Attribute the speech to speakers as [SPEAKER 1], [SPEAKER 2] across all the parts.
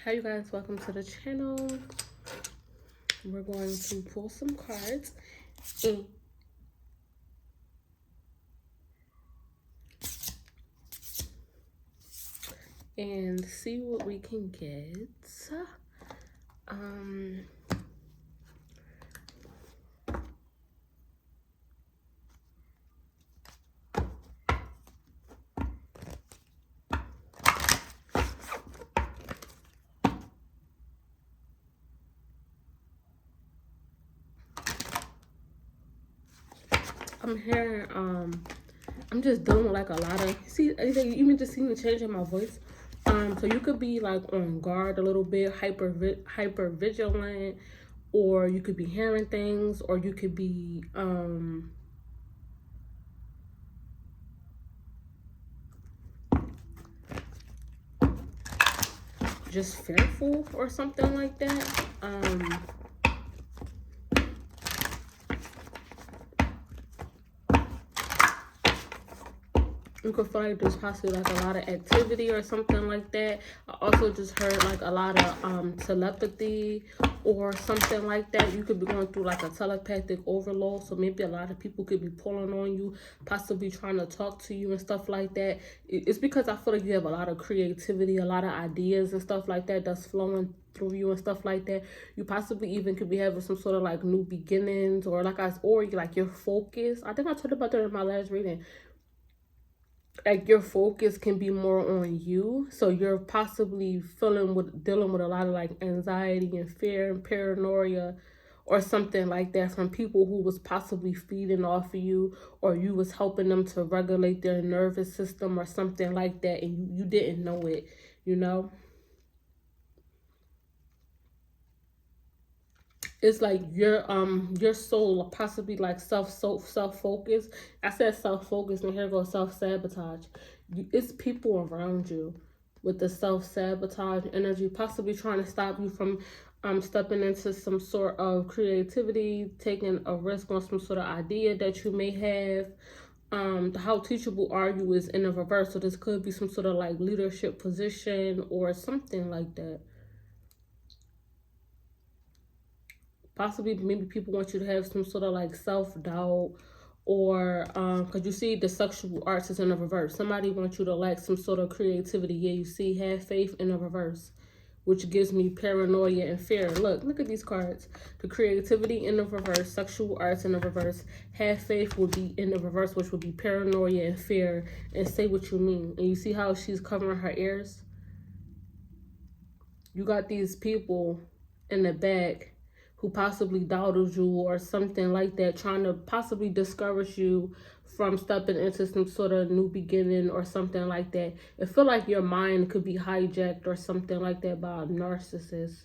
[SPEAKER 1] Hi you guys, welcome to the channel. We're going to pull some cards and see what we can get. I'm hearing I'm just dealing with like a lot of you even just see me changing my voice. So you could be like on guard a little bit, hyper vigilant, or you could be hearing things, or you could be just fearful or something like that. You could feel like there's possibly like a lot of activity or something like that. I also just heard like a lot of telepathy or something like that. You could be going through like a telepathic overload. So maybe a lot of people could be pulling on you, possibly trying to talk to you and stuff like that. It's because I feel like you have a lot of creativity, a lot of ideas and stuff like that that's flowing through you and stuff like that. You possibly even could be having some sort of like new beginnings, or like your focus. I think I talked about that in my last reading. Like your focus can be more on you, so you're possibly dealing with a lot of like anxiety and fear and paranoia or something like that from people who was possibly feeding off of you, or you was helping them to regulate their nervous system or something like that, and you didn't know it, you know. It's like your soul possibly like self focused. I said self focused, and here goes self sabotage. It's people around you with the self sabotage energy, possibly trying to stop you from stepping into some sort of creativity, taking a risk on some sort of idea that you may have. How teachable are you is in the reverse, so this could be some sort of like leadership position or something like that. Possibly maybe people want you to have some sort of like self-doubt, or because you see the sexual arts is in the reverse. Somebody wants you to lack some sort of creativity. Yeah, you see have faith in the reverse, which gives me paranoia and fear. Look at these cards. The creativity in the reverse, sexual arts in the reverse, have faith will be in the reverse, which would be paranoia and fear. And say what you mean. And you see how she's covering her ears? You got these people in the back who possibly doubted you or something like that, trying to possibly discourage you from stepping into some sort of new beginning or something like that. It feel like your mind could be hijacked or something like that by a narcissist,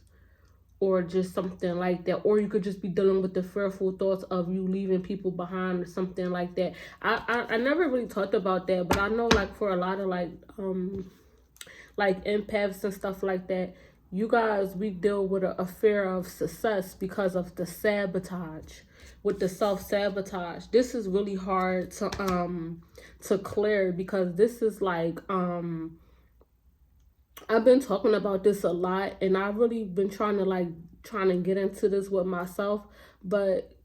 [SPEAKER 1] or just something like that. Or you could just be dealing with the fearful thoughts of you leaving people behind or something like that. I never really talked about that, but I know like for a lot of like empaths and stuff like that, you guys, we deal with a fear of success because of the sabotage, with the self-sabotage. This is really hard to clear, because this is like I've been talking about this a lot, and I've really been trying to get into this with myself, but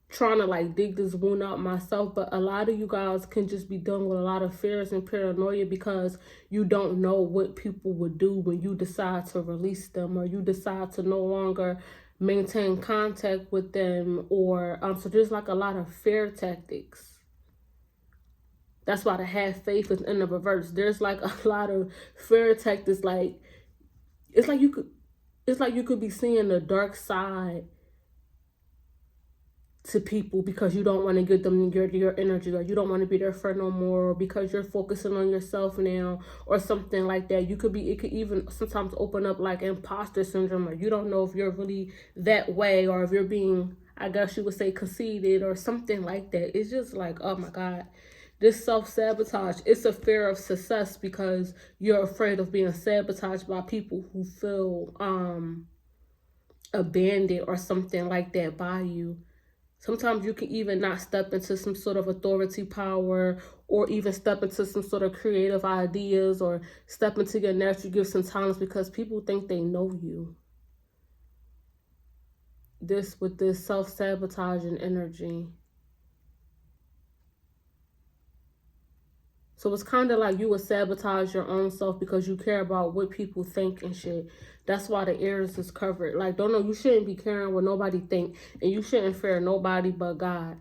[SPEAKER 1] trying to like dig this wound out myself. But a lot of you guys can just be dealing with a lot of fears and paranoia because you don't know what people would do when you decide to release them, or you decide to no longer maintain contact with them, or so there's like a lot of fear tactics. That's why the have faith is in the reverse. There's like a lot of fear tactics. Like it's like you could be seeing the dark side to people because you don't want to give them your energy, or you don't want to be their friend no more, or because you're focusing on yourself now or something like that. It could even sometimes open up like imposter syndrome, or you don't know if you're really that way, or if you're being, I guess you would say, conceited or something like that. It's just like, oh my God, this self-sabotage, it's a fear of success because you're afraid of being sabotaged by people who feel abandoned or something like that by you. Sometimes you can even not step into some sort of authority power, or even step into some sort of creative ideas or step into your natural gifts and talents because people think they know you. This with this self-sabotaging energy. So it's kind of like you would sabotage your own self because you care about what people think and shit. That's why the ears is covered. Like, don't know, you shouldn't be caring what nobody think, and you shouldn't fear nobody but God.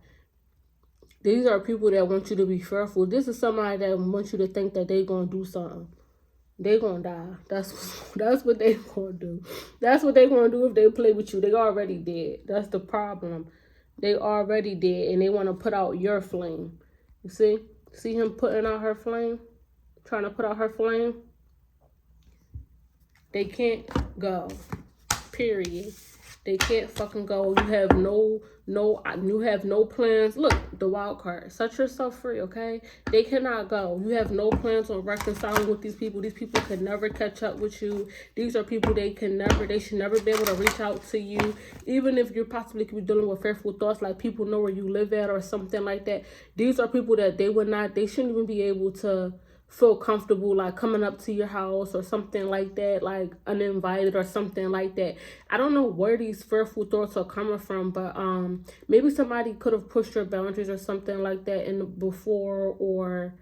[SPEAKER 1] These are people that want you to be fearful. This is somebody that wants you to think that they gonna do something. They gonna die. That's what they gonna do. That's what they gonna do if they play with you. They already dead. That's the problem. They already dead, and they want to put out your flame. You see him putting out her flame, trying to put out her flame. They can't go. Period. They can't fucking go. You have no plans. Look, the wild card. Set yourself free, okay? They cannot go. You have no plans on reconciling with these people. These people can never catch up with you. These are people they should never be able to reach out to you. Even if you possibly could be dealing with fearful thoughts, like people know where you live at or something like that. These are people that they shouldn't even be able to feel comfortable like coming up to your house or something like that, like uninvited or something like that. I don't know where these fearful thoughts are coming from, but maybe somebody could have pushed your boundaries or something like that before, or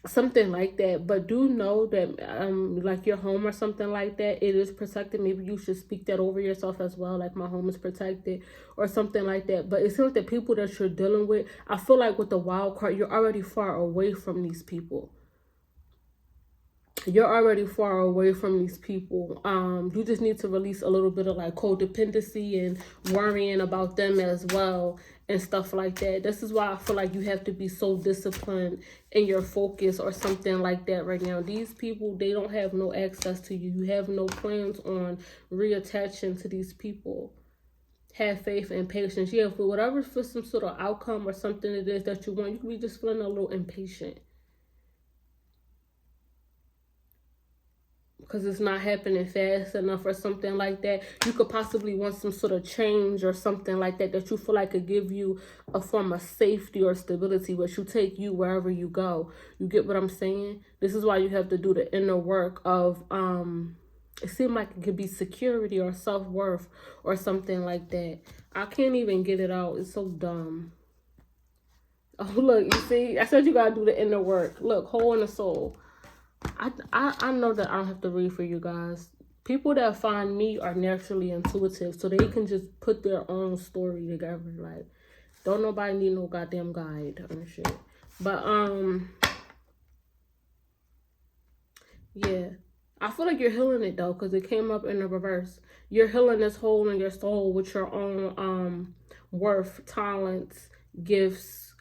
[SPEAKER 1] something like that. But do know that like your home or something like that, it is protected. Maybe you should speak that over yourself as well, like my home is protected or something like that. But it seems like the people that you're dealing with, I feel like with the wild card, you're already far away from these people. You're already far away from these people. You just need to release a little bit of like codependency and worrying about them as well and stuff like that. This is why I feel like you have to be so disciplined in your focus or something like that right now. These people, they don't have no access to you. You have no plans on reattaching to these people. Have faith and patience. Yeah, for whatever, for some sort of outcome or something it is that you want, you can be just feeling a little impatient. Because it's not happening fast enough or something like that. You could possibly want some sort of change or something like that you feel like could give you a form of safety or stability, which you take you wherever you go. You get what I'm saying? This is why you have to do the inner work of it seems like it could be security or self-worth or something like that. I can't even get it out. It's so dumb. Oh, look, you see? I said you gotta do the inner work. Look, hole in the soul. I know that I don't have to read for you guys. People that find me are naturally intuitive, so they can just put their own story together. Like, don't nobody need no goddamn guide and shit. But yeah, I feel like you're healing it though, because it came up in the reverse. You're healing this hole in your soul with your own worth, talents, gifts,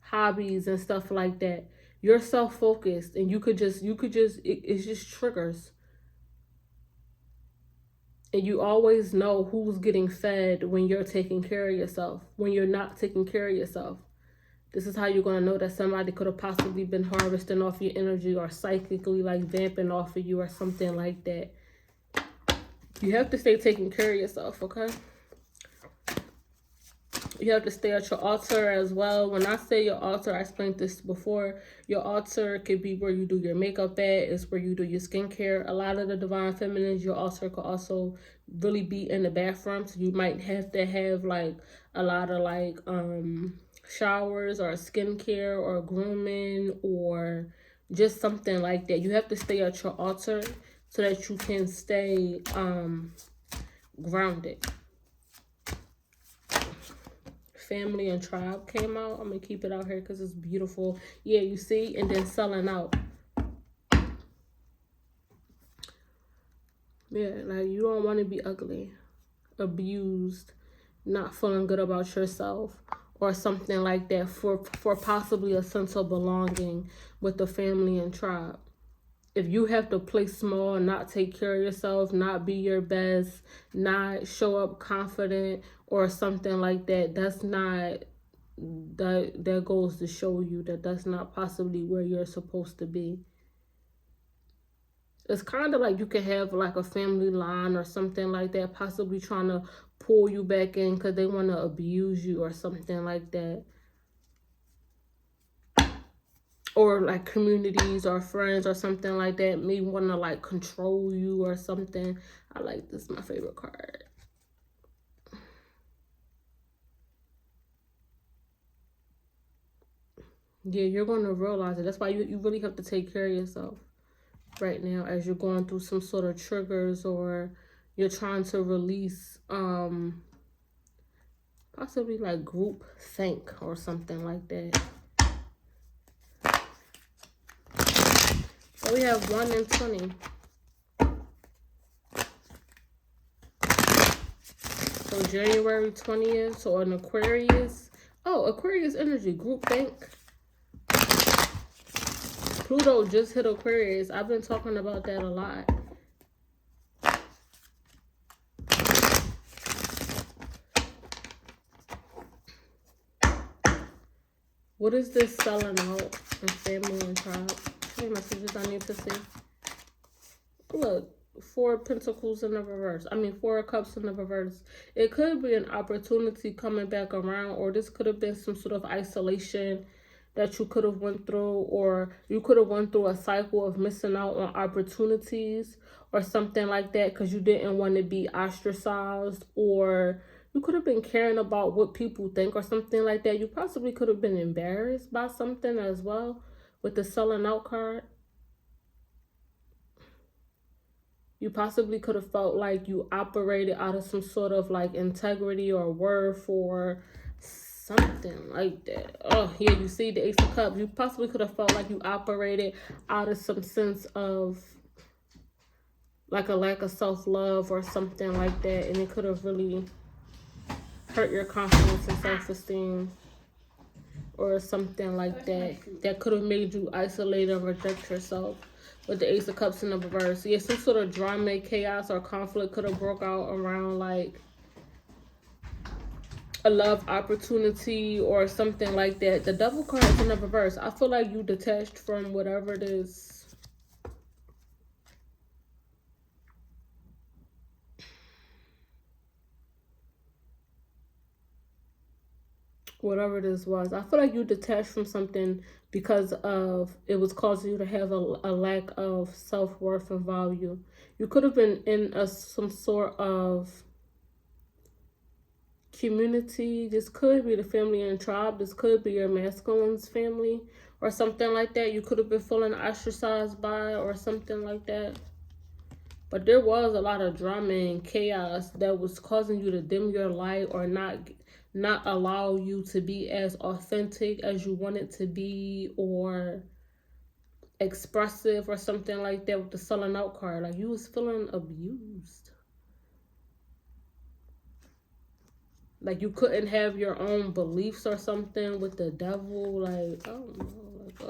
[SPEAKER 1] hobbies and stuff like that. You're self-focused, and it's just triggers. And you always know who's getting fed when you're taking care of yourself, when you're not taking care of yourself. This is how you're going to know that somebody could have possibly been harvesting off your energy or psychically like vamping off of you or something like that. You have to stay taking care of yourself, okay? You have to stay at your altar as well. When I say your altar, I explained this before. Your altar could be where you do your makeup at. It's where you do your skincare. A lot of the divine feminines, your altar could also really be in the bathroom. So you might have to have like a lot of like showers or skincare or grooming or just something like that. You have to stay at your altar so that you can stay grounded. Family and tribe came out. I'm gonna keep it out here because it's beautiful. Yeah, you see, and then selling out. Yeah, like you don't want to be ugly, abused, not feeling good about yourself or something like that for possibly a sense of belonging with the family and tribe. If you have to play small, not take care of yourself, not be your best, not show up confident or something like that, that's not, that goes to show you that that's not possibly where you're supposed to be. It's kind of like you could have like a family line or something like that, possibly trying to pull you back in because they want to abuse you or something like that. Or like communities or friends or something like that may want to like control you or something. I like this, my favorite card. Yeah, you're going to realize it. That's why you really have to take care of yourself right now as you're going through some sort of triggers, or you're trying to release possibly like group think or something like that. So we have 1 and 20. So January 20th, so an Aquarius. Oh, Aquarius energy, group think. Pluto just hit Aquarius. I've been talking about that a lot. What is this selling out in family and tribe? Any messages I need to see? Look, 4 Pentacles in the reverse. I mean, 4 Cups in the reverse. It could be an opportunity coming back around, or this could have been some sort of isolation that you could have went through, or you could have went through a cycle of missing out on opportunities or something like that because you didn't want to be ostracized, or you could have been caring about what people think or something like that. You possibly could have been embarrassed by something as well with the selling out card. You possibly could have felt like you operated out of some sort of like integrity or worth or something like that. Oh, yeah, you see the Ace of Cups. You possibly could have felt like you operated out of some sense of like a lack of self-love or something like that. And it could have really hurt your confidence and self-esteem or something like that. That could have made you isolate and reject yourself. With the Ace of Cups in the reverse. Yeah, some sort of drama, chaos, or conflict could have broke out around like a love opportunity or something like that. The Devil card is in the reverse. I feel like you detached from whatever it is. Whatever this was. I feel like you detached from something because of it was causing you to have a lack of self-worth and value. You could have been in some sort of community. This could be the family and tribe. This could be your masculine's family or something like that. You could have been feeling ostracized by or something like that. But there was a lot of drama and chaos that was causing you to dim your light or not allow you to be as authentic as you wanted to be or expressive or something like that with the selling out card. Like you was feeling abused. Like you couldn't have your own beliefs or something with the devil. Like, I don't know. Like,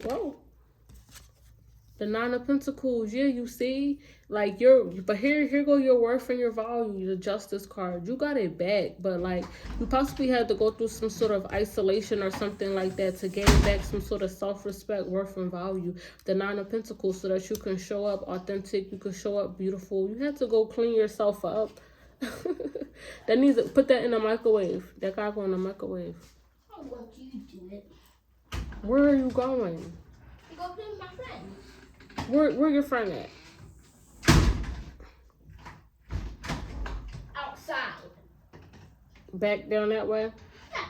[SPEAKER 1] whoa. The 9 of Pentacles, yeah, you see, like but here go your worth and your value, the Justice card. You got it back, but like you possibly had to go through some sort of isolation or something like that to gain back some sort of self-respect, worth, and value. The 9 of Pentacles, so that you can show up authentic, you can show up beautiful. You had to go clean yourself up. That needs to put that in the microwave. That guy go in the microwave.
[SPEAKER 2] I'll let you do it.
[SPEAKER 1] Where are you going?
[SPEAKER 2] Go play with my friends.
[SPEAKER 1] Where your friend at?
[SPEAKER 2] Outside.
[SPEAKER 1] Back down that way?
[SPEAKER 2] Yeah.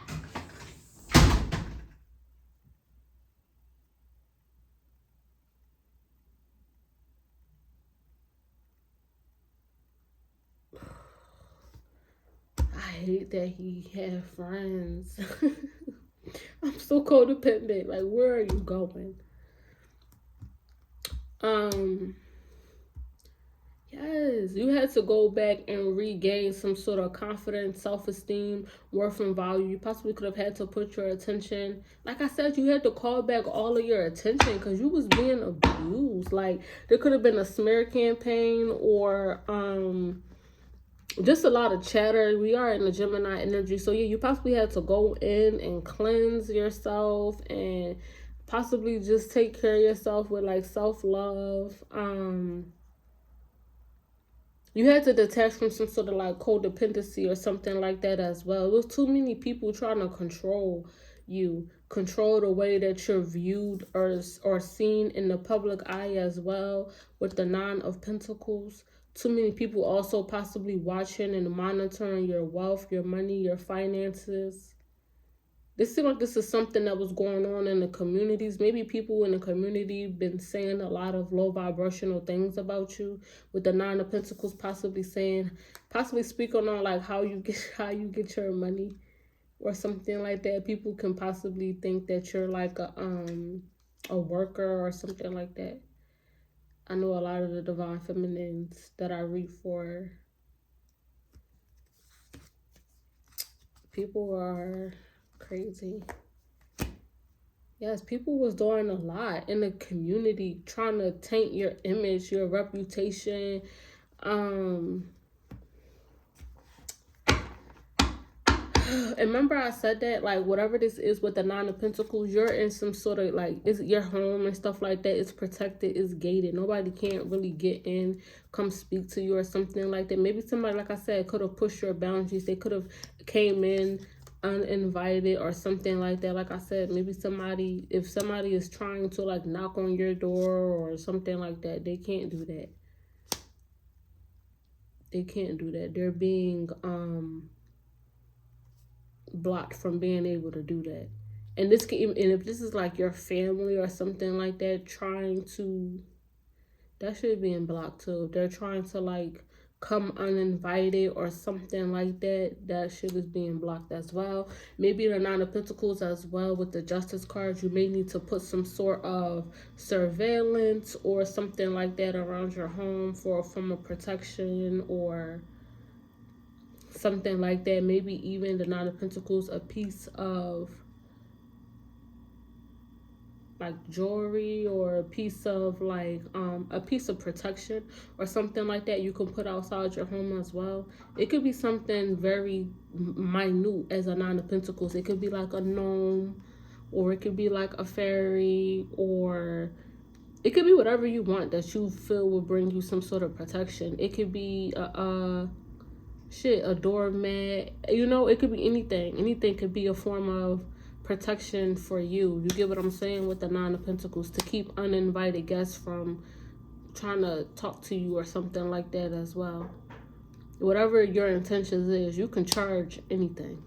[SPEAKER 1] I hate that he had friends. I'm so codependent. Like, where are you going? Yes, you had to go back and regain some sort of confidence, self-esteem, worth, and value. You possibly could have had to put your attention, like I said, you had to call back all of your attention because you was being abused. Like there could have been a smear campaign or just a lot of chatter. We are in the Gemini energy, so yeah, you possibly had to go in and cleanse yourself and possibly just take care of yourself with like self-love. You had to detach from some sort of like codependency or something like that as well. It was too many people trying to control you, control the way that you're viewed or seen in the public eye as well. With the Nine of Pentacles, too many people also possibly watching and monitoring your wealth, your money, your finances. This seems like this is something that was going on in the communities. Maybe people in the community been saying a lot of low vibrational things about you. With the Nine of Pentacles, possibly speaking on like how you get your money or something like that. People can possibly think that you're like a worker or something like that. I know a lot of the divine feminines that I read for, people are crazy. Yes, people was doing a lot in the community, trying to taint your image, your reputation. And remember I said that, like, whatever this is with the Nine of Pentacles, you're in some sort of, like, it's your home and stuff like that. It's protected, it's gated. Nobody can't really get in, come speak to you or something like that. Maybe somebody, like I said, could have pushed your boundaries. They could have came in uninvited or something like that. Like I said, maybe if somebody is trying to like knock on your door or something like that, they can't do that. They can't do that. They're being blocked from being able to do that. And this can even, and if this is like your family or something like that trying to, that should be blocked too. If they're trying to like come uninvited or something like that, that shit is being blocked as well. Maybe the Nine of Pentacles as well with the Justice card. You may need to put some sort of surveillance or something like that around your home for a form of protection or something like that. Maybe even the Nine of Pentacles, a piece of like jewelry or a piece of like a piece of protection or something like that you can put outside your home as well. It could be something very minute as a Nine of Pentacles. It could be like a gnome, or it could be like a fairy, or it could be whatever you want that you feel will bring you some sort of protection. It could be a doormat. You know, it could be anything. Anything could be a form of protection for you. You get what I'm saying with the Nine of Pentacles, to keep uninvited guests from trying to talk to you or something like that as well. Whatever your intentions is, you can charge anything.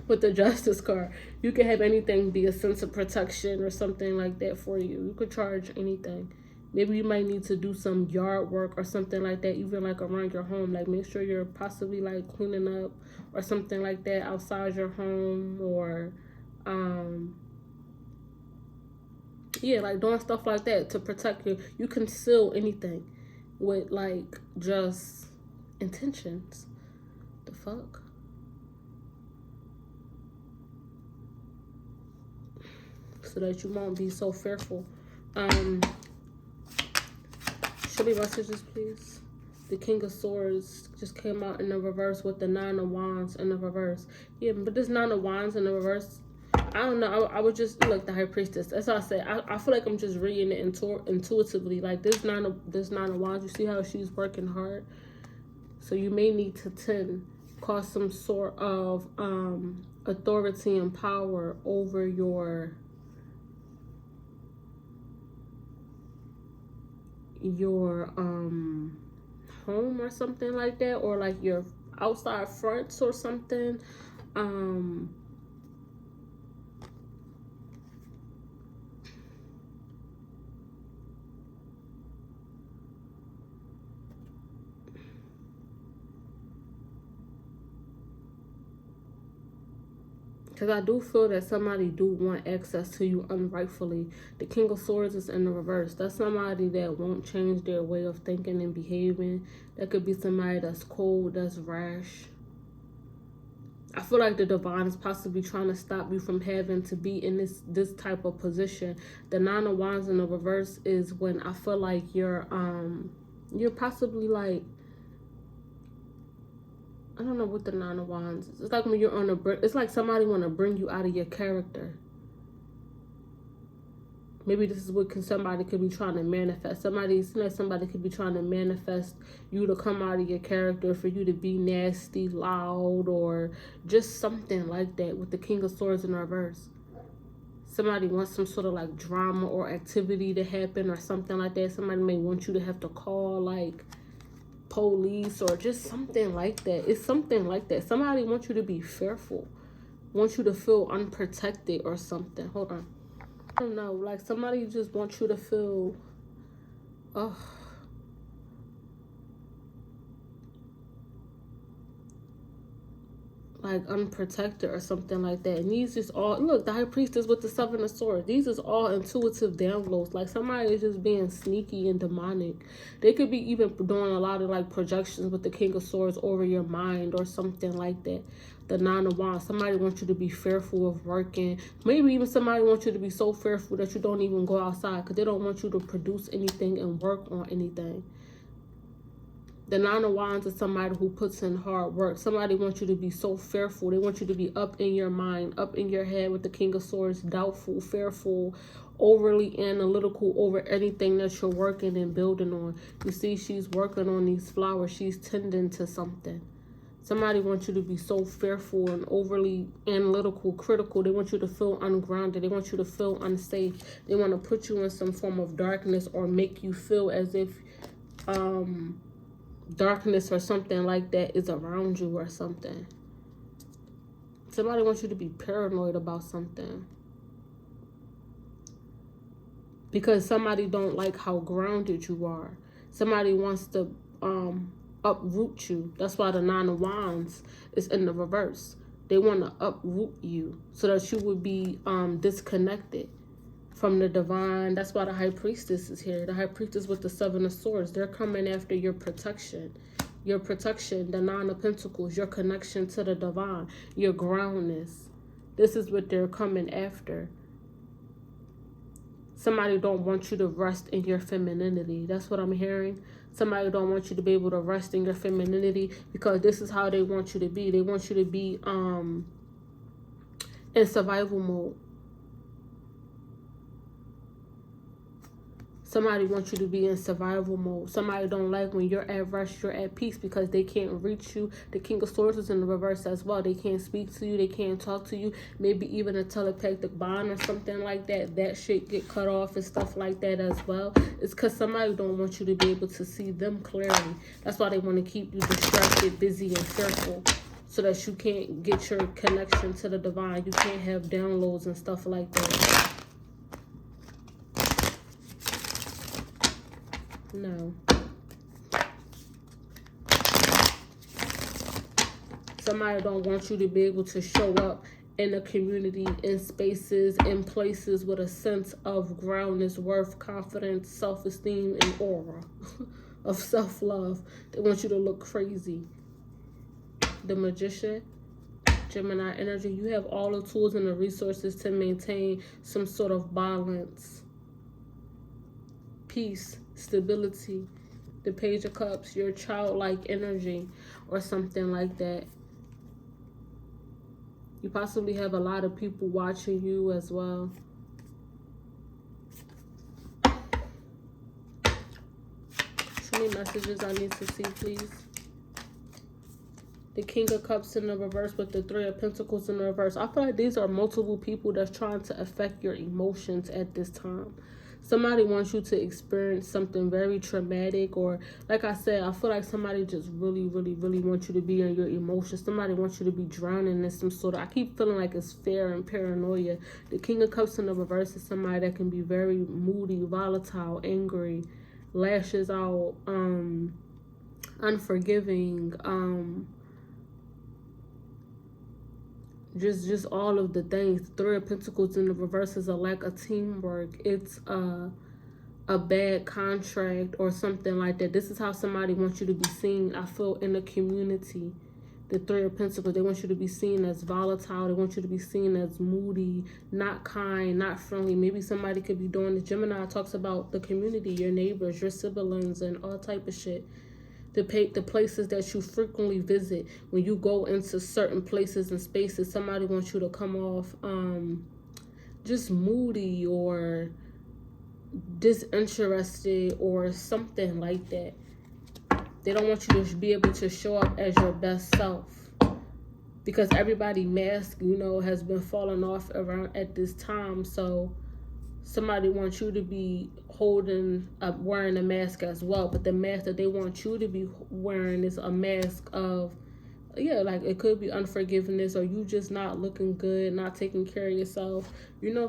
[SPEAKER 1] With the Justice card, you can have anything be a sense of protection or something like that for you. You could charge anything. Maybe you might need to do some yard work or something like that, even like around your home. Like make sure you're possibly like cleaning up or something like that outside your home, or yeah, like doing stuff like that to protect you. You conceal anything with like just intentions. The fuck? So that you won't be so fearful. Show me messages, please. The King of Swords just came out in the reverse with the Nine of Wands in the reverse. Yeah, but this Nine of Wands in the reverse, I don't know. I would just look, the High Priestess. That's what I said. I feel like I'm just reading it intuitively. Like this Nine of Wands, you see how she's working hard. So you may need to cause some sort of authority and power over your home or something like that, or like your outside fronts or something. Because I do feel that somebody do want access to you unrightfully. The King of Swords is in the reverse. That's somebody that won't change their way of thinking and behaving. That could be somebody that's cold, that's rash. I feel like the divine is possibly trying to stop you from having to be in this type of position. The Nine of Wands in the reverse is when I feel like you're possibly like, I don't know what the Nine of Wands is. It's like when you're on it's like somebody want to bring you out of your character. Maybe this is what somebody could be trying to manifest. Somebody could be trying to manifest you to come out of your character, for you to be nasty, loud, or just something like that with the King of Swords in reverse. Somebody wants some sort of like drama or activity to happen or something like that. Somebody may want you to have to call like police or just something like that. It's something like that. Somebody wants you to be fearful, wants you to feel unprotected or something. Hold on. I don't know, like somebody just wants you to feel, like unprotected or something like that. And these just all, look, the High Priestess with the Seven of Swords. These is all intuitive downloads. Like somebody is just being sneaky and demonic. They could be even doing a lot of like projections with the King of Swords over your mind or something like that. The Nine of Wands. Somebody wants you to be fearful of working. Maybe even somebody wants you to be so fearful that you don't even go outside because they don't want you to produce anything and work on anything. The Nine of Wands is somebody who puts in hard work. Somebody wants you to be so fearful. They want you to be up in your mind, up in your head with the King of Swords, doubtful, fearful, overly analytical over anything that you're working and building on. You see, she's working on these flowers. She's tending to something. Somebody wants you to be so fearful and overly analytical, critical. They want you to feel ungrounded. They want you to feel unsafe. They want to put you in some form of darkness or make you feel as if darkness or something like that is around you or something. Somebody wants you to be paranoid about something. Because somebody don't like how grounded you are. Somebody wants to uproot you. That's why the Nine of Wands is in the reverse. They want to uproot you so that you would be disconnected from the divine. That's why the High Priestess is here. The High Priestess with the Seven of Swords. They're coming after your protection. Your protection, the Nine of Pentacles, your connection to the divine, your groundness. This is what they're coming after. Somebody don't want you to rest in your femininity. That's what I'm hearing. Somebody don't want you to be able to rest in your femininity because this is how they want you to be. They want you to be in survival mode. Somebody wants you to be in survival mode. Somebody don't like when you're at rest, you're at peace because they can't reach you. The King of Swords is in the reverse as well. They can't speak to you. They can't talk to you. Maybe even a telepathic bond or something like that. That shit get cut off and stuff like that as well. It's because somebody don't want you to be able to see them clearly. That's why they want to keep you distracted, busy, and fearful. So that you can't get your connection to the divine. You can't have downloads and stuff like that. No. Somebody don't want you to be able to show up in a community, in spaces, in places with a sense of groundness, worth, confidence, self-esteem, and aura of self-love. They want you to look crazy. The Magician, Gemini energy, you have all the tools and the resources to maintain some sort of balance, peace, stability. The Page of Cups, your childlike energy or something like that. You possibly have a lot of people watching you as well. Show me messages I need to see, please. The King of Cups in the reverse with the Three of Pentacles in the reverse. I feel like these are multiple people that's trying to affect your emotions at this time. Somebody wants you to experience something very traumatic, or like I said, I feel like somebody just really, really, really wants you to be in your emotions. Somebody wants you to be drowning in some sort of, I keep feeling like it's fear and paranoia. The King of Cups in the reverse is somebody that can be very moody, volatile, angry, lashes out, unforgiving, just all of the things. Three of Pentacles in the reverse is a lack of teamwork. It's a bad contract or something like that. This is how somebody wants you to be seen, I feel, in the community. The Three of Pentacles, they want you to be seen as volatile. They want you to be seen as moody, not kind, not friendly. Maybe somebody could be doing this. Gemini talks about the community, your neighbors, your siblings, and all type of shit. The places that you frequently visit. When you go into certain places and spaces, somebody wants you to come off just moody or disinterested or something like that. They don't want you to be able to show up as your best self, because everybody mask, has been falling off around at this time. So somebody wants you to be holding up, wearing a mask as well. But the mask that they want you to be wearing is a mask of, like it could be unforgiveness, or you just not looking good, not taking care of yourself,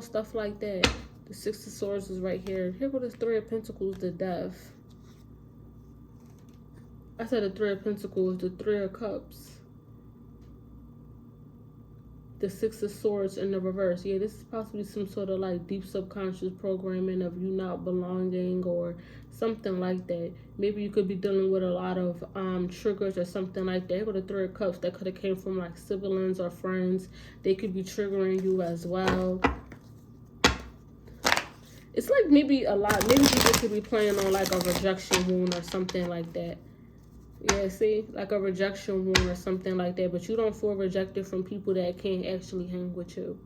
[SPEAKER 1] stuff like that. The Six of Swords is right here. Here go the Three of Pentacles, the Death. I said the Three of Pentacles, the Three of Cups, the Six of Swords in the reverse. Yeah, this is possibly some sort of like deep subconscious programming of you not belonging or something like that. Maybe you could be dealing with a lot of triggers or something like that. Here go the Three of Cups. That could have came from like siblings or friends. They could be triggering you as well. It's like maybe people could be playing on like a rejection wound or something like that. Yeah, see, like a rejection wound or something like that. But you don't feel rejected from people that can't actually hang with you.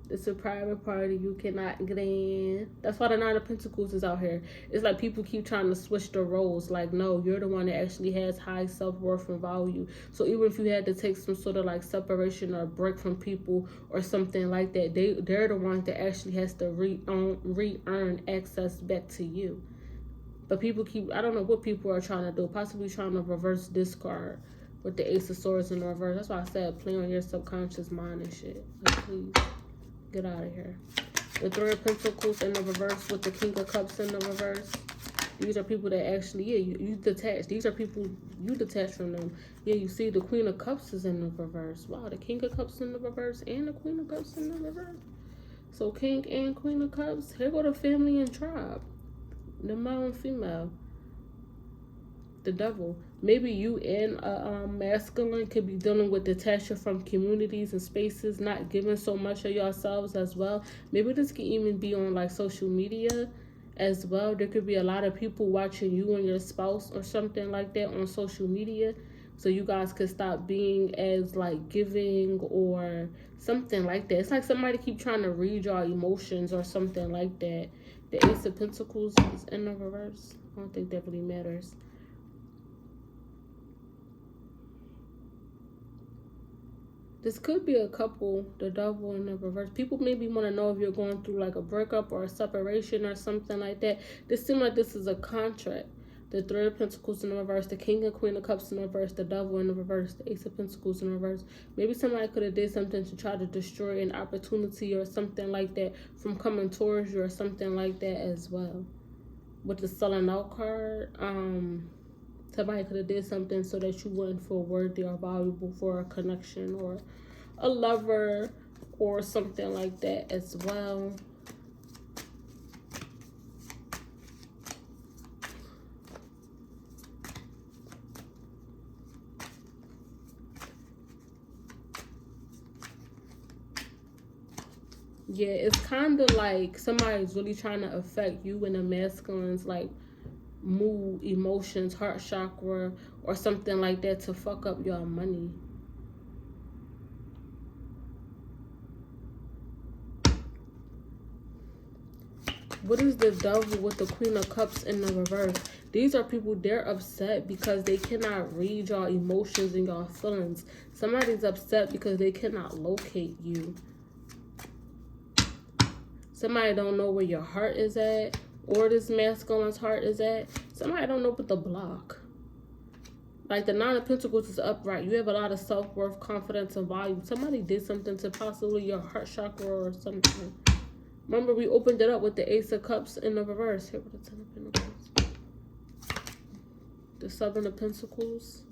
[SPEAKER 1] It's a private party you cannot get in. That's why the Nine of Pentacles is out here. It's like people keep trying to switch the roles. Like, no, you're the one that actually has high self-worth and value. So even if you had to take some sort of like separation or break from people or something like that, they're the ones that actually has to re-earn access back to you. But people I don't know what people are trying to do. Possibly trying to reverse discard with the Ace of Swords in the reverse. That's why I said play on your subconscious mind and shit. Like, please, get out of here. The Three of Pentacles in the reverse with the King of Cups in the reverse. These are people that actually, you detach. These are people, you detach from them. Yeah, you see the Queen of Cups is in the reverse. Wow, the King of Cups in the reverse and the Queen of Cups in the reverse. So King and Queen of Cups. Here go the family and tribe. The male and female. The Devil. Maybe you and a masculine could be dealing with detachment from communities and spaces, not giving so much of yourselves as well. Maybe this can even be on like social media as well. There could be a lot of people watching you and your spouse or something like that on social media. So you guys could stop being as like giving or something like that. It's like somebody keep trying to read your emotions or something like that. The Ace of Pentacles is in the reverse. I don't think that really matters. This could be a couple, the Devil in the reverse. People maybe want to know if you're going through like a breakup or a separation or something like that. This seems like this is a contract. The Three of Pentacles in the reverse, the King and Queen of Cups in the reverse, the Devil in the reverse, the Ace of Pentacles in the reverse. Maybe somebody could have did something to try to destroy an opportunity or something like that from coming towards you or something like that as well. With the Selling Out card, somebody could have did something so that you wouldn't feel worthy or valuable for a connection or a lover or something like that as well. Yeah, it's kind of like somebody's really trying to affect you and the masculine's like mood, emotions, heart chakra, or something like that to fuck up your money. What is the Devil with the Queen of Cups in the reverse? These are people, they're upset because they cannot read your emotions and your feelings. Somebody's upset because they cannot locate you. Somebody don't know where your heart is at, or this masculine's heart is at. Somebody don't know what the block. Like the Nine of Pentacles is upright. You have a lot of self-worth, confidence, and value. Somebody did something to possibly your heart chakra or something. Remember, we opened it up with the Ace of Cups in the reverse. Here with the Ten of Pentacles. The Seven of Pentacles.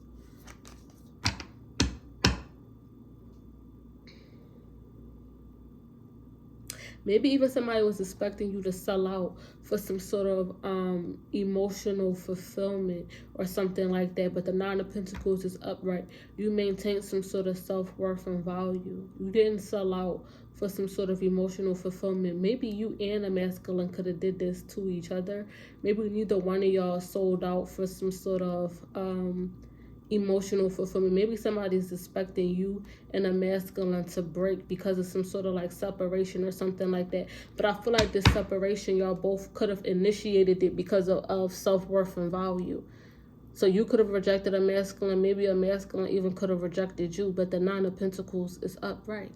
[SPEAKER 1] Maybe even somebody was expecting you to sell out for some sort of emotional fulfillment or something like that. But the Nine of Pentacles is upright. You maintain some sort of self-worth and value. You didn't sell out for some sort of emotional fulfillment. Maybe you and a masculine could have did this to each other. Maybe neither one of y'all sold out for some sort of emotional fulfillment. Maybe somebody's expecting you and a masculine to break because of some sort of like separation or something like that. But I feel like this separation, y'all both could have initiated it because of self-worth and value. So you could have rejected a masculine, maybe a masculine even could have rejected you, but the Nine of Pentacles is upright.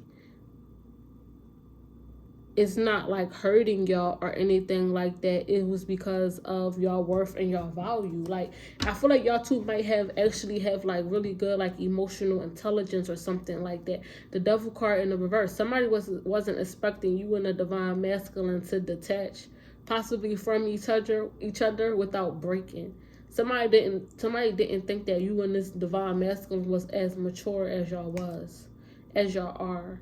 [SPEAKER 1] It's not like hurting y'all or anything like that. It was because of y'all worth and y'all value. Like, I feel like y'all two might have like really good like emotional intelligence or something like that. The Devil card in the reverse. Somebody wasn't expecting you and the divine masculine to detach possibly from each other without breaking. Somebody didn't think that you and this divine masculine was as mature as y'all are,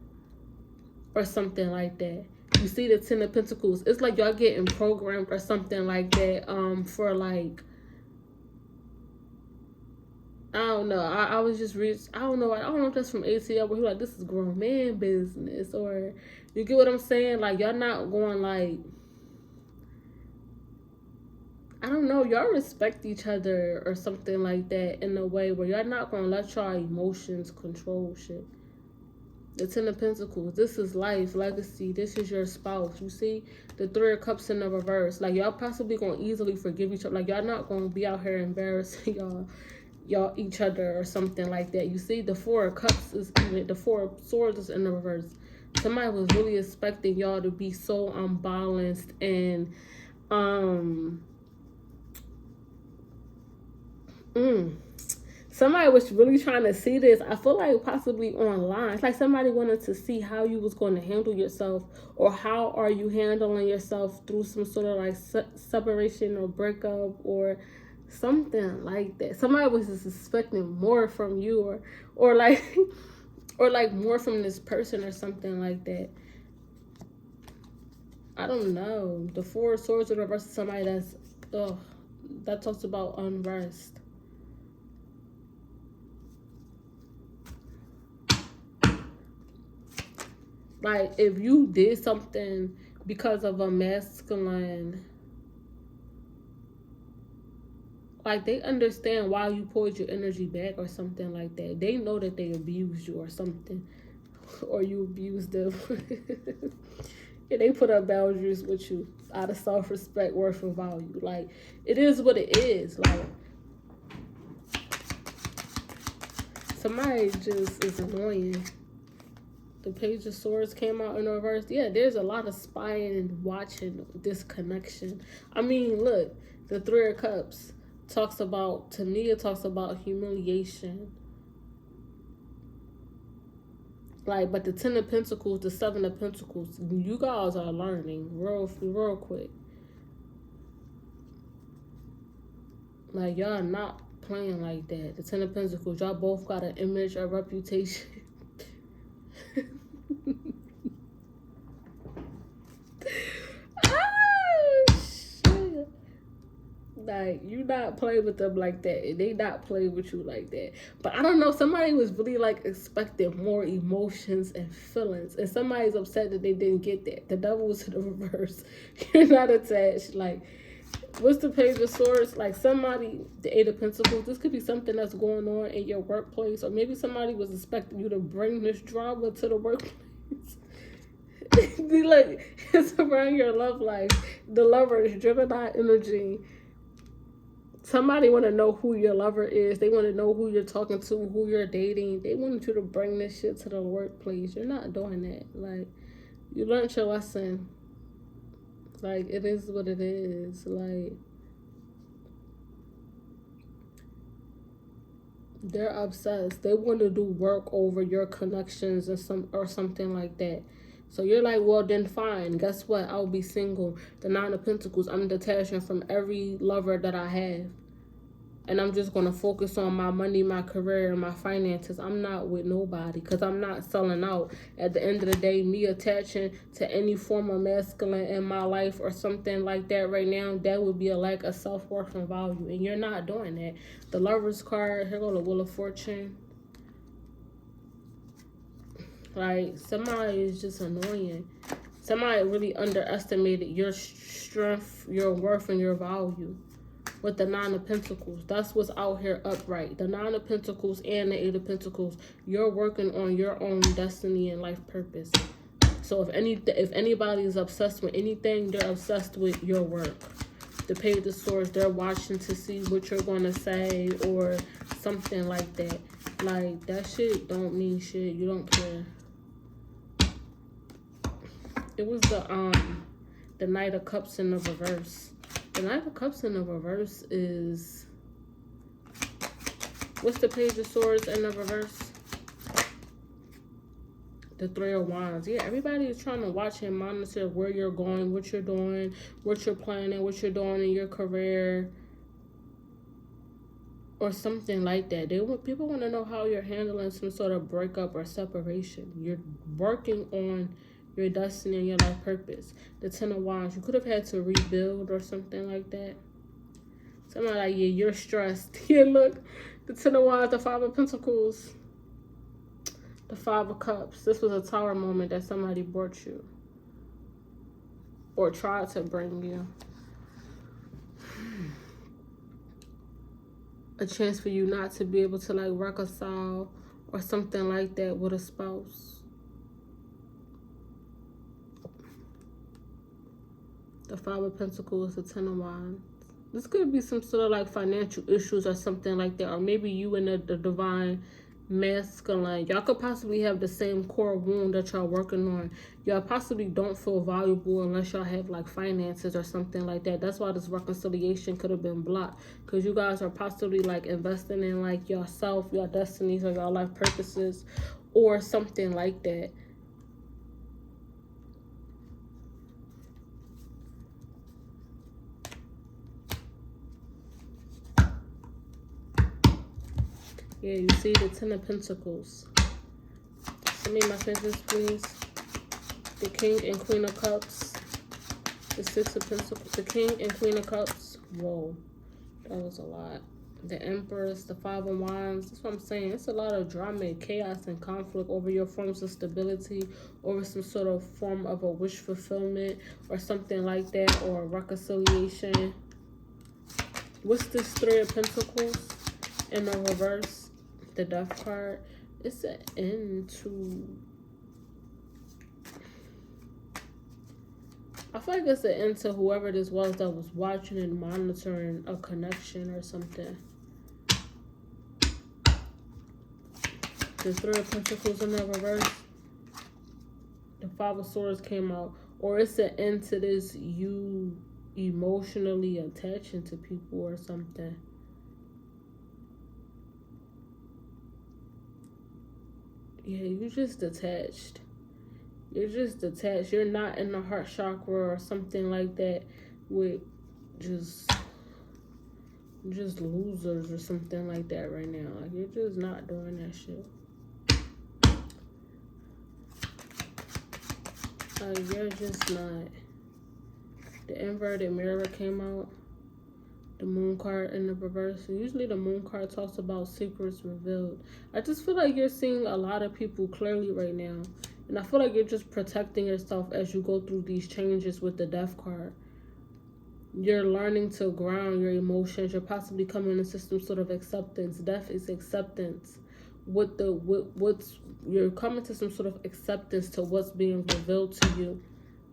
[SPEAKER 1] or something like that. You see the Ten of Pentacles. It's like y'all getting programmed or something like that. For like, I don't know. I was just I don't know if that's from ATL where he like, this is grown man business, or you get what I'm saying? Like, y'all not going like, I don't know, y'all respect each other or something like that in a way where y'all not gonna let y'all emotions control shit. The Ten of Pentacles, this is life, legacy, this is your spouse. You see the Three of Cups in the reverse. Like, y'all possibly gonna easily forgive each other. Like, y'all not gonna be out here embarrassing y'all each other or something like that. You see the Four of Cups is even, the Four of Swords is in the reverse. Somebody was really expecting y'all to be so unbalanced and somebody was really trying to see this. I feel like possibly online. It's like somebody wanted to see how you was going to handle yourself, or how are you handling yourself through some sort of like separation or breakup or something like that. Somebody was just expecting more from you, or like or like more from this person or something like that. I don't know. The Four of Swords in reverse is somebody that talks about unrest. Like, if you did something because of a masculine, like, they understand why you pulled your energy back or something like that. They know that they abused you or something, or you abused them. And they put up boundaries with you out of self-respect, worth, and value. Like, it is what it is. Like, somebody just is annoying. The Page of Swords came out in reverse. Yeah, there's a lot of spying and watching this connection. I mean, look, the Three of Cups talks about humiliation. Like, but the Ten of Pentacles, the Seven of Pentacles, you guys are learning real quick. Like, y'all not playing like that. The Ten of Pentacles, y'all both got an image, a reputation. Oh, shit. Like, you not play with them like that, and they not play with you like that. But I don't know, somebody was really like expecting more emotions and feelings, and somebody's upset that they didn't get that. The Devil was in the reverse. You're not attached. Like, what's the Page of Swords? Like, somebody, the Eight of Pentacles, this could be something that's going on in your workplace, or maybe somebody was expecting you to bring this drama to the workplace. Be like, it's around your love life. The Lover is Gemini energy. Somebody want to know who your lover is. They want to know who you're talking to, who you're dating. They want you to bring this shit to the workplace. You're not doing that. Like, you learned your lesson. Like, it is what it is. Like, they're obsessed. They want to do work over your connections or something like that. So you're like, well, then fine. Guess what? I'll be single. The Nine of Pentacles, I'm detaching from every lover that I have. And I'm just going to focus on my money, my career, and my finances. I'm not with nobody because I'm not selling out. At the end of the day, me attaching to any form of masculine in my life or something like that right now, that would be a lack of self-worth and value. And you're not doing that. The Lover's card, here go the Wheel of Fortune. Like, somebody is just annoying. Somebody really underestimated your strength, your worth, and your value. with the Nine of Pentacles. That's what's out here upright. The Nine of Pentacles and the Eight of Pentacles. You're working on your own destiny and life purpose. So if anybody is obsessed with anything, they're obsessed with your work. The Page of Swords, they're watching to see what you're going to say or something like that. Like, that shit don't mean shit. You don't care. It was the Knight of Cups in the reverse. The Knight of Cups in the reverse is... What's the Page of Swords in the reverse? The Three of Wands. Yeah, everybody is trying to watch and monitor where you're going, what you're doing, what you're planning, what you're doing in your career, or something like that. People want to know how you're handling some sort of breakup or separation. You're working on your destiny and your life purpose. The Ten of Wands. You could have had to rebuild or something like that. Something like, yeah, you're stressed. Yeah, look, the Ten of Wands, the Five of Pentacles. The Five of Cups. This was a Tower moment that somebody brought you. Or tried to bring you. A chance for you not to be able to like reconcile or something like that with a spouse. The Five of Pentacles, the Ten of Wands. This could be some sort of like financial issues or something like that. Or maybe you and the divine masculine, y'all could possibly have the same core wound that y'all working on. Y'all possibly don't feel valuable unless y'all have like finances or something like that. That's why this reconciliation could have been blocked, because you guys are possibly like investing in like yourself, your destinies, or your life purposes, or something like that. Yeah, you see the Ten of Pentacles. Send me my messages, please. The King and Queen of Cups. The Six of Pentacles. The King and Queen of Cups. Whoa, that was a lot. The Empress, the Five of Wands. That's what I'm saying. It's a lot of drama, chaos, and conflict over your forms of stability, over some sort of form of a wish fulfillment or something like that, or a reconciliation. What's this Three of Pentacles in the reverse? The Death card. It's an end to... I feel like it's an end to whoever this was that was watching and monitoring a connection or something. The Three of Pentacles in the reverse. The Five of Swords came out. Or it's an end to this, you emotionally attaching to people or something. Yeah, you're just detached. You're just detached. You're not in the heart chakra or something like that with just losers or something like that right now. Like, you're just not doing that shit. Like, you're just not. The inverted mirror came out. The Moon card in the reverse. Usually the Moon card talks about secrets revealed. I just feel like you're seeing a lot of people clearly right now. And I feel like you're just protecting yourself as you go through these changes with the Death card. You're learning to ground your emotions. You're possibly coming into some sort of acceptance. Death is acceptance. You're coming to some sort of acceptance to what's being revealed to you,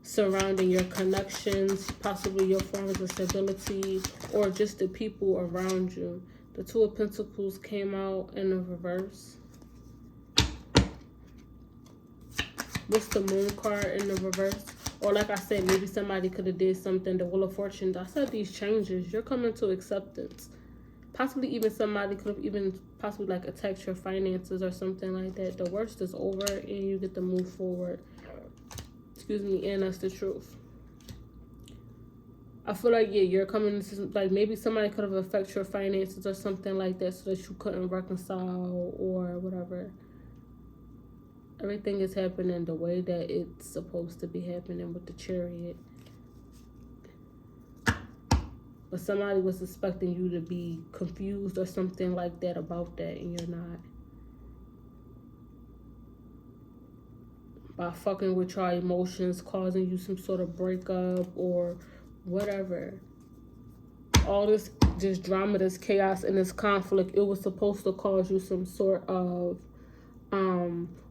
[SPEAKER 1] surrounding your connections, possibly your forms of stability, or just the people around you. The Two of Pentacles came out in the reverse. What's the Moon card in the reverse? Or like I said, maybe somebody could have did something. The Wheel of Fortune. I said these changes. You're coming to acceptance. Possibly even somebody could have even possibly like attacked your finances or something like that. The worst is over and you get to move forward. Excuse me, and that's the truth. I feel like, yeah, you're coming to, like, maybe somebody could have affected your finances or something like that so that you couldn't reconcile or whatever. Everything is happening the way that it's supposed to be happening with the Chariot. But somebody was expecting you to be confused or something like that about that, and you're not. By fucking with your emotions, causing you some sort of breakup or whatever. all this just drama, this chaos, and this conflict, it was supposed to cause you some sort of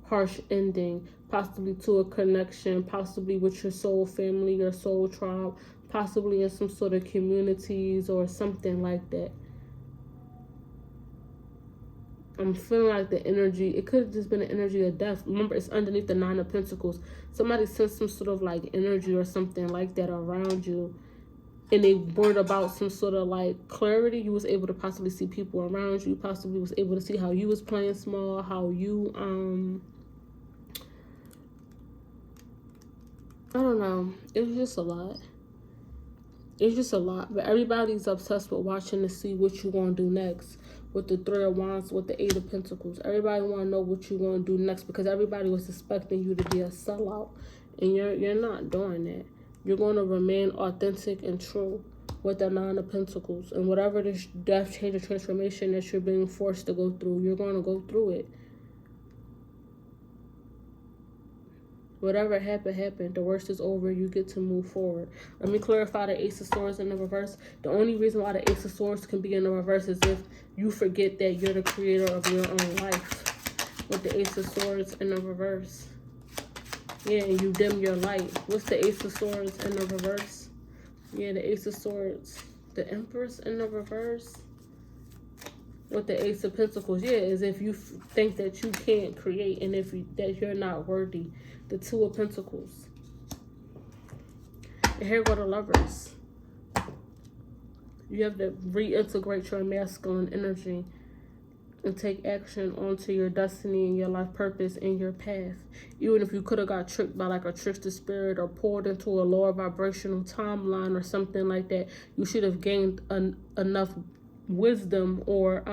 [SPEAKER 1] harsh ending, possibly to a connection, possibly with your soul family, your soul tribe, possibly in some sort of communities or something like that. I'm feeling like the energy, it could have just been an energy of death. Remember, it's underneath the Nine of Pentacles. Somebody sent some sort of like energy or something like that around you, and they brought about some sort of like clarity. You was able to possibly see people around you. You possibly was able to see how you was playing small, how you I don't know. It was just a lot. It's just a lot. But everybody's obsessed with watching to see what you're going to do next. With the Three of Wands, with the Eight of Pentacles. Everybody want to know what you're going to do next, because everybody was expecting you to be a sellout. And you're not doing that. You're going to remain authentic and true with the Nine of Pentacles. And whatever this death, change, or transformation that you're being forced to go through, you're going to go through it. Whatever happened. The worst is over. You get to move forward. Let me clarify the Ace of Swords in the reverse. The only reason why the Ace of Swords can be in the reverse is if you forget that you're the creator of your own life. With the Ace of Swords in the reverse. Yeah, and you dim your light. What's the Ace of Swords in the reverse? Yeah, the Ace of Swords. The Empress in the reverse. With the Ace of Pentacles. Yeah, as if you think that you can't create, and that you're not worthy. The Two of Pentacles. And here go the Lovers. You have to reintegrate your masculine energy and take action onto your destiny and your life purpose and your path. Even if you could have got tricked by like a trickster spirit or pulled into a lower vibrational timeline or something like that, you should have gained enough wisdom, or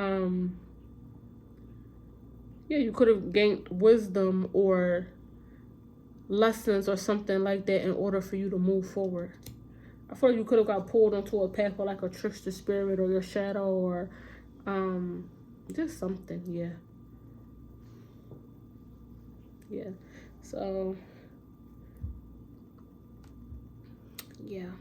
[SPEAKER 1] you could have gained wisdom or lessons or something like that in order for you to move forward. I feel like you could have got pulled onto a path of like a trickster spirit or your shadow, or just something. Yeah. So yeah.